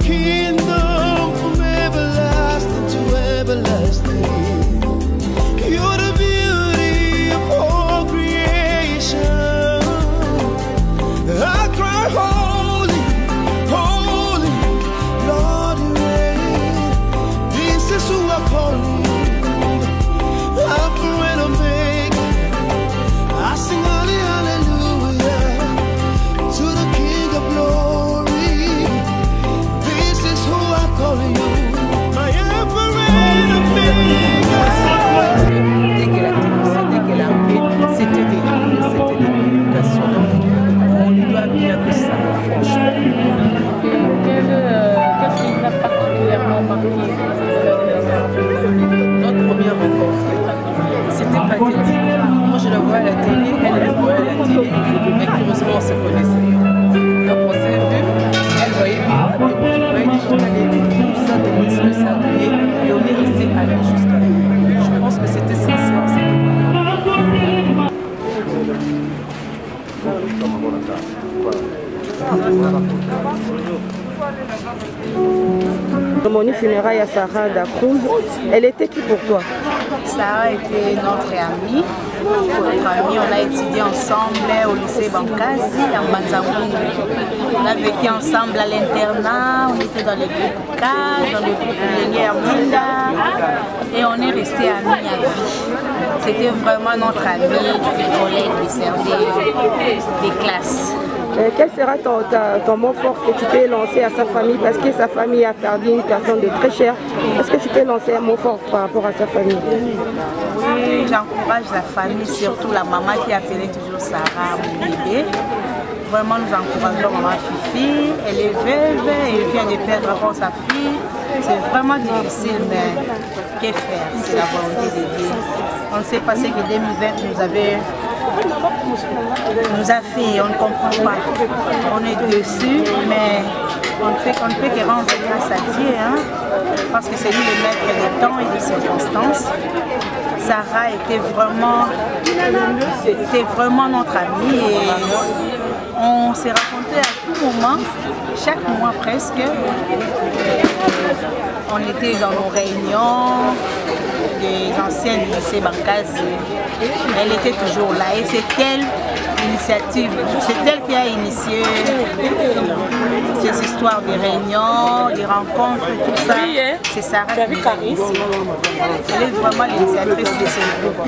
kingdom from everlasting to everlasting. You're the beauty of all creation. I cry holy, holy, Lord you reign. This is who I call you, Alpha and Omega. I sing holy hallelujah to the King of glory. This is who I call you, my Alpha and Omega. Dès qu'elle a fait, c'était des communications. On lui doit bien que ça, franchement. Qu'est-ce qui t'a particulièrement marqué? Notre première rencontre, c'était pathétique. Moi je la vois à la télé, elle me voit à la télé, mais curieusement on se connaissait. Donc on s'est vu, elle voyait moi, et moi je voyais des journalistes, tout ça de ce que ça donnait, et on est resté amis jusqu'à la fin. Je pense que c'était sincère, c'était Cérémonie funéraire à Sarah da Cruz, elle était qui pour toi? Sarah était notre amie. On a étudié ensemble au lycée Bankazi à Manzamou. On a vécu ensemble à l'internat, on était dans le groupe K, dans le groupe Lénier Arminda, et on est restés amis à vie. C'était vraiment notre amie, des collègues, des services, des classes. Quel sera ton mot fort que tu peux lancer à sa famille, parce que sa famille a perdu une personne de très chère. Est-ce que tu peux lancer un mot fort par rapport à sa famille? Oui, j'encourage la famille, surtout la maman qui appelait toujours Sarah, mon bébé. Vraiment, nous encourageons maman Fifi. Elle est veuve, elle vient de perdre encore sa fille. C'est vraiment difficile, mais que faire? C'est la volonté de Dieu. On ne sait pas ce que 2020 nous a fait, on ne comprend pas. On est dessus, mais on ne peut que rendre grâce à Dieu, hein, parce que c'est lui le maître des temps et des circonstances. Sarah était vraiment notre amie et on s'est rencontrés à tout moment, chaque mois presque. On était dans nos réunions des anciens lycées Bankazi. Elle était toujours là et c'est elle initiative, c'est elle qui a initié ces histoires de réunions, des rencontres, tout ça. C'est Sarah qui a initié. Elle est vraiment l'initiatrice de ce groupe.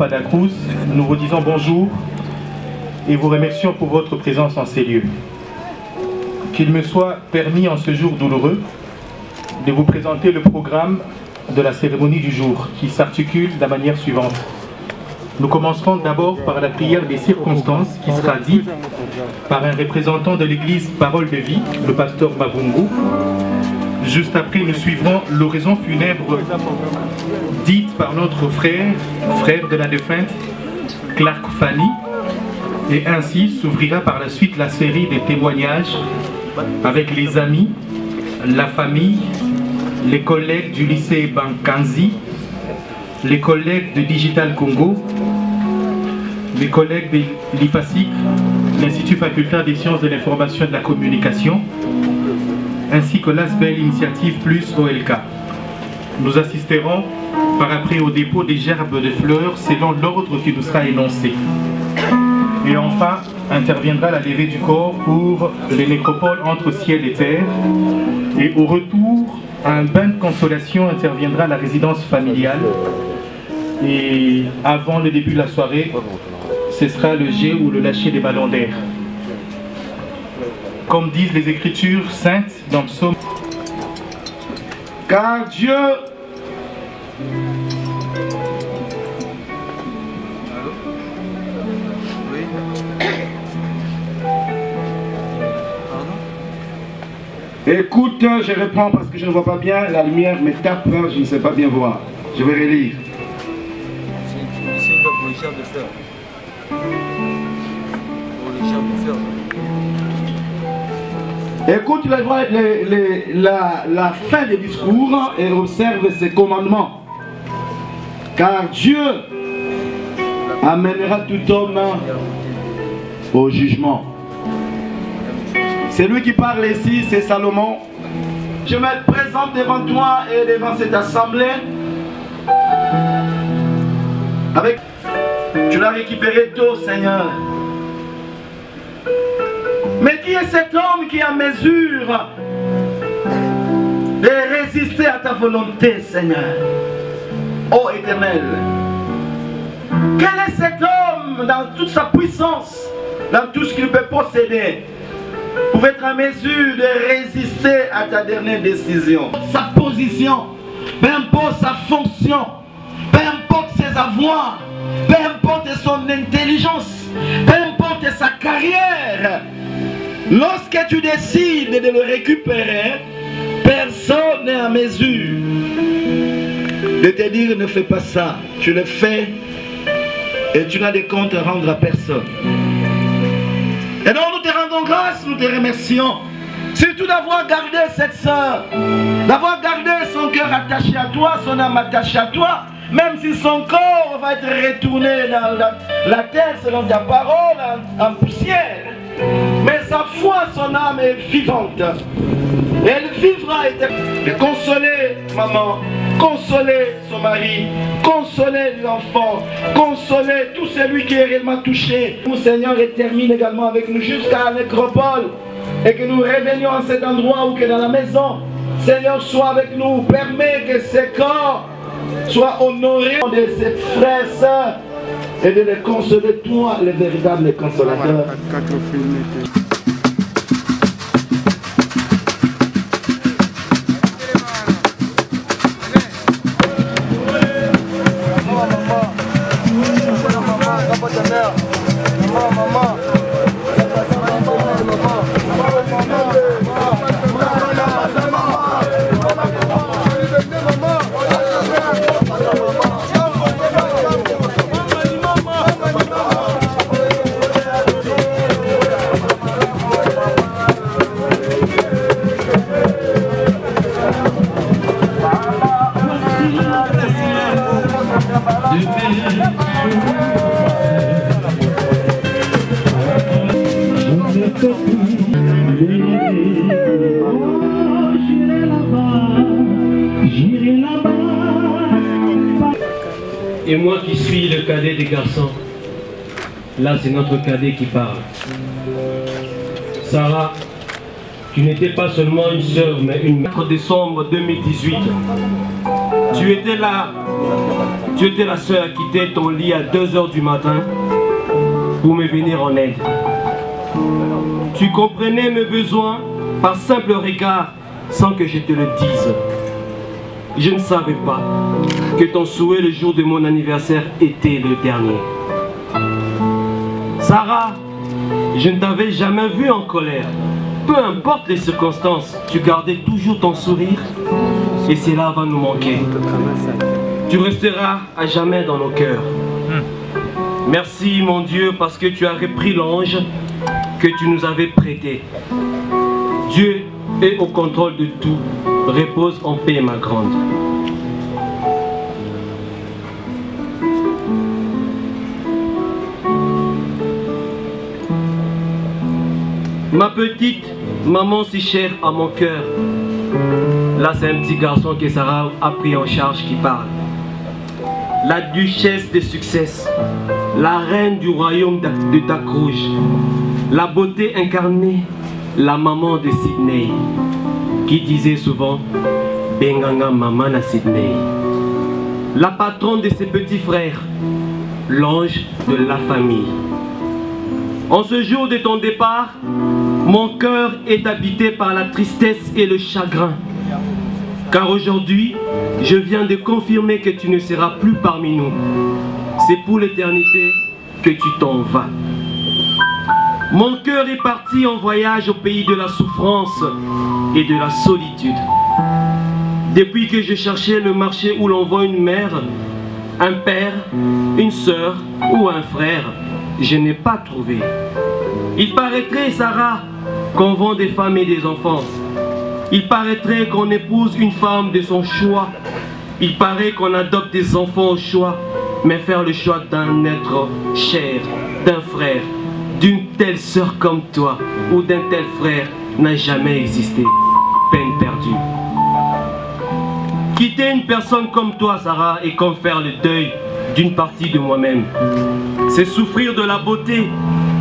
Padacruz, nous vous disons bonjour et vous remercions pour votre présence en ces lieux. Qu'il me soit permis en ce jour douloureux de vous présenter le programme de la cérémonie du jour qui s'articule de la manière suivante. Nous commencerons d'abord par la prière des circonstances qui sera dite par un représentant de l'église Parole de Vie, le pasteur Mavungu. Juste après, nous suivrons l'oraison funèbre dite par notre frère de la défunte, Clark Fanny. Et ainsi s'ouvrira par la suite la série des témoignages avec les amis, la famille, les collègues du lycée Bankanzi, les collègues de Digital Congo, les collègues de l'IFASIC, l'Institut facultaire des sciences de l'information et de la communication, ainsi que l'ASBEL Initiative Plus OLK. Nous assisterons par après au dépôt des gerbes de fleurs selon l'ordre qui nous sera énoncé. Et enfin, interviendra la levée du corps pour les nécropoles entre ciel et terre. Et au retour, un bain de consolation interviendra à la résidence familiale. Et avant le début de la soirée, ce sera le jet ou le lâcher des ballons d'air. Comme disent les Écritures saintes dans le psaume. Car Dieu Écoute, je reprends parce que je ne vois pas bien, la lumière me tape, je ne sais pas bien voir. Je vais relire. C'est pour les gerbes de fleurs. Pour les gerbes de fleurs. Écoute la fin des discours et observe ses commandements. Car Dieu amènera tout homme au jugement. C'est lui qui parle ici, c'est Salomon. Je me présente devant toi et devant cette assemblée. Tu l'as récupéré tôt, Seigneur. Mais qui est cet homme qui est en mesure de résister à ta volonté, Seigneur? Ô Éternel, quel est cet homme dans toute sa puissance, dans tout ce qu'il peut posséder, pour être en mesure de résister à ta dernière décision? Sa position, peu importe sa fonction, peu importe ses avoirs, peu importe son intelligence, peu importe sa carrière, lorsque tu décides de le récupérer, personne n'est en mesure de te dire ne fais pas ça. Tu le fais et tu n'as de compte à rendre à personne. Et donc nous te rendons grâce, nous te remercions. Surtout d'avoir gardé cette sœur, d'avoir gardé son cœur attaché à toi, son âme attachée à toi, même si son corps va être retourné dans la terre selon ta parole, en poussière. Mais sa foi, son âme est vivante. Elle vivra éternellement. Et consoler maman, consoler son mari, consoler l'enfant, consoler tout celui qui est réellement touché. Nous, Seigneur, et termine également avec nous jusqu'à la nécropole. Et que nous revenions à cet endroit ou que dans la maison, Seigneur, sois avec nous. Permets que ces corps soient honorés de ses frères et sœurs et de les consoler, toi, le véritable consolateur. Et moi qui suis le cadet des garçons, là c'est notre cadet qui parle. Sarah, tu n'étais pas seulement une sœur, mais une mère. Décembre 2018. Tu étais la seule à quitter ton lit à 2 h du matin pour me venir en aide. Tu comprenais mes besoins par simple regard sans que je te le dise. Je ne savais pas que ton souhait le jour de mon anniversaire était le dernier. Sarah, je ne t'avais jamais vue en colère. Peu importe les circonstances, tu gardais toujours ton sourire et cela va nous manquer. Tu resteras à jamais dans nos cœurs. Merci mon Dieu parce que tu as repris l'ange que tu nous avais prêté. Dieu est au contrôle de tout. Repose en paix ma grande. Ma petite maman si chère à mon cœur. Là c'est un petit garçon que Sarah a pris en charge qui parle. La duchesse de succès, la reine du royaume de Dakrouge, la beauté incarnée, la maman de Sydney, qui disait souvent Benganga maman à Sydney. La patronne de ses petits frères, l'ange de la famille. En ce jour de ton départ, mon cœur est habité par la tristesse et le chagrin. Car aujourd'hui, je viens de confirmer que tu ne seras plus parmi nous. C'est pour l'éternité que tu t'en vas. Mon cœur est parti en voyage au pays de la souffrance et de la solitude. Depuis que je cherchais le marché où l'on vend une mère, un père, une sœur ou un frère, je n'ai pas trouvé. Il paraîtrait, Sarah, qu'on vend des femmes et des enfants. Il paraîtrait qu'on épouse une femme de son choix. Il paraît qu'on adopte des enfants au choix. Mais faire le choix d'un être cher, d'un frère, d'une telle sœur comme toi ou d'un tel frère n'a jamais existé. Peine perdue. Quitter une personne comme toi, Sarah, est comme faire le deuil d'une partie de moi-même. C'est souffrir de la beauté,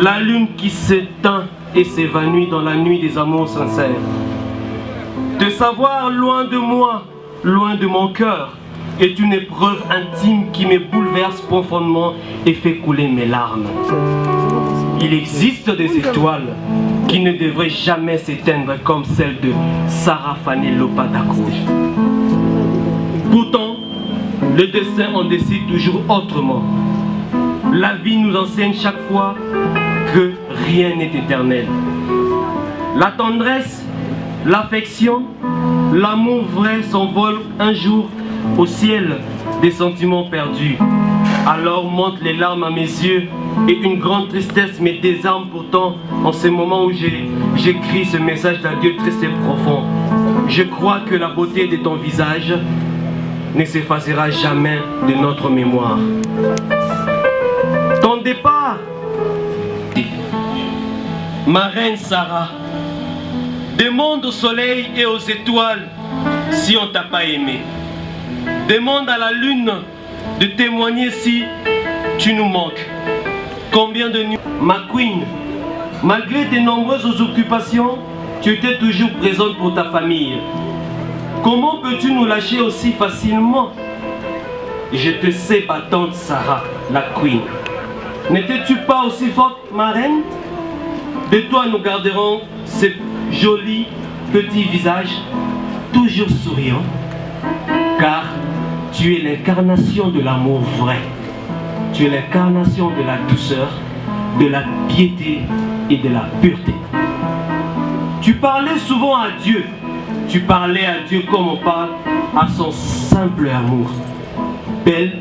la lune qui s'éteint et s'évanouit dans la nuit des amours sincères. De savoir loin de moi, loin de mon cœur, est une épreuve intime qui me bouleverse profondément et fait couler mes larmes. Il existe des étoiles qui ne devraient jamais s'éteindre comme celle de Sarah Fanny Lopa Dakrouge. Pourtant, le destin en décide toujours autrement. La vie nous enseigne chaque fois que rien n'est éternel. La tendresse, l'affection, l'amour vrai s'envolent un jour au ciel des sentiments perdus. Alors montent les larmes à mes yeux et une grande tristesse me désarme pourtant en ce moment où j'écris ce message d'adieu triste et profond. Je crois que la beauté de ton visage ne s'effacera jamais de notre mémoire. Ton départ, ma reine Sarah, demande au soleil et aux étoiles si on t'a pas aimé. Demande à la lune de témoigner si tu nous manques. Combien de nuits, ma queen, malgré tes nombreuses occupations, tu étais toujours présente pour ta famille. Comment peux-tu nous lâcher aussi facilement? Je te sais battante, Sarah, la queen. N'étais-tu pas aussi forte, ma reine? De toi, nous garderons ce joli petit visage, toujours souriant, car tu es l'incarnation de l'amour vrai. Tu es l'incarnation de la douceur, de la piété et de la pureté. Tu parlais souvent à Dieu. Tu parlais à Dieu comme on parle à son simple amour. Belle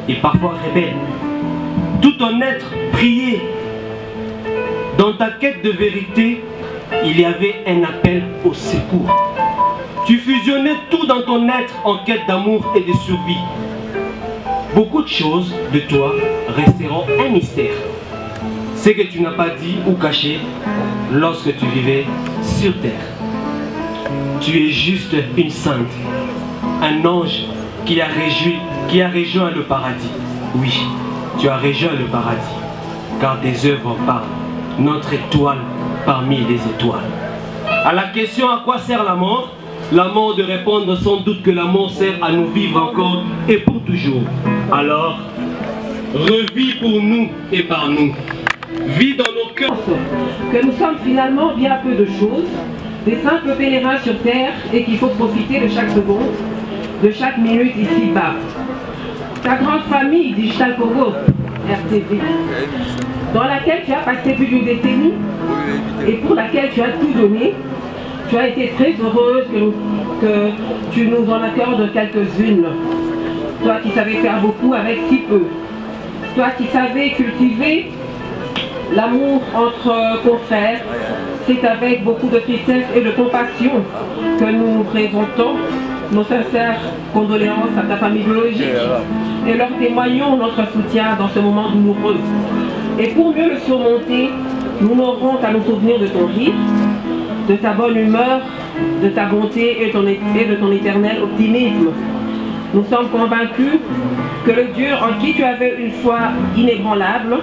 et parfois rebelle. Tout ton être priait. Dans ta quête de vérité, il y avait un appel au secours. Tu fusionnais tout dans ton être en quête d'amour et de survie. Beaucoup de choses de toi resteront un mystère. Ce que tu n'as pas dit ou caché lorsque tu vivais sur terre. Tu es juste une sainte, un ange qui a rejoint le paradis. Oui, tu as rejoint le paradis, car tes œuvres parlent, notre étoile parmi les étoiles. À la question à quoi sert la mort, la mort de répondre sans doute que l'amour sert à nous vivre encore et pour toujours. Alors, revis pour nous et par nous. Vis dans nos cœurs. Que nous sommes finalement bien peu de choses, des simples pèlerins sur terre et qu'il faut profiter de chaque seconde, de chaque minute ici-bas. Ta grande famille Digital Congo, RTV, dans laquelle tu as passé plus d'une décennie et pour laquelle tu as tout donné, tu as été très heureuse que tu nous en accordes quelques-unes. Toi qui savais faire beaucoup avec si peu. Toi qui savais cultiver l'amour entre confrères, c'est avec beaucoup de tristesse et de compassion que nous présentons nos sincères condoléances à ta famille biologique et leur témoignons notre soutien dans ce moment douloureux. Et pour mieux le surmonter, nous n'aurons qu'à nous souvenir de ton rire, de ta bonne humeur, de ta bonté et de ton éternel optimisme. Nous sommes convaincus que le Dieu en qui tu avais une foi inébranlable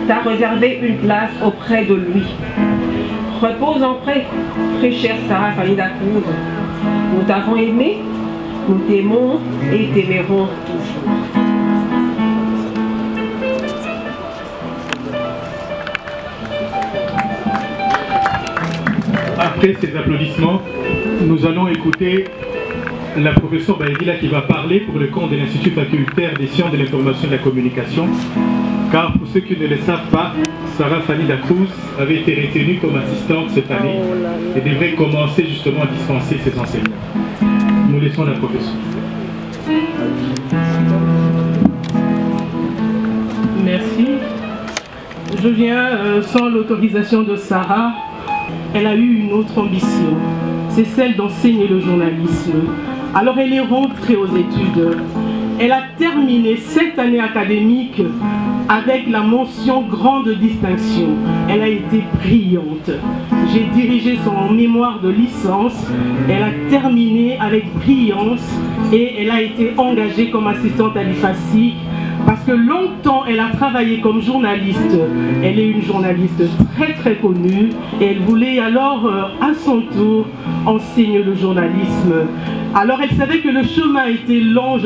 t'a réservé une place auprès de lui. Repose en paix, très chère Sarah Fanida Cruz. Nous t'avons aimé, nous t'aimons et t'aimerons toujours. Après ces applaudissements, nous allons écouter la professeure Baïdila qui va parler pour le compte de l'Institut facultaire des sciences de l'information et de la communication. Car pour ceux qui ne le savent pas, Sarah Fanida Cruz avait été retenue comme assistante cette année et devrait commencer justement à dispenser ses enseignements. Nous laissons la professeure. Merci. Je viens sans l'autorisation de Sarah. Elle a eu une autre ambition, c'est celle d'enseigner le journalisme. Alors elle est rentrée aux études. Elle a terminé cette année académique avec la mention grande distinction. Elle a été brillante. J'ai dirigé son mémoire de licence. Elle a terminé avec brillance et elle a été engagée comme assistante à l'IFACI parce que longtemps elle a travaillé comme journaliste. Elle est une journaliste très connue et elle voulait alors à son tour enseigner le journalisme. Alors elle savait que le chemin était long.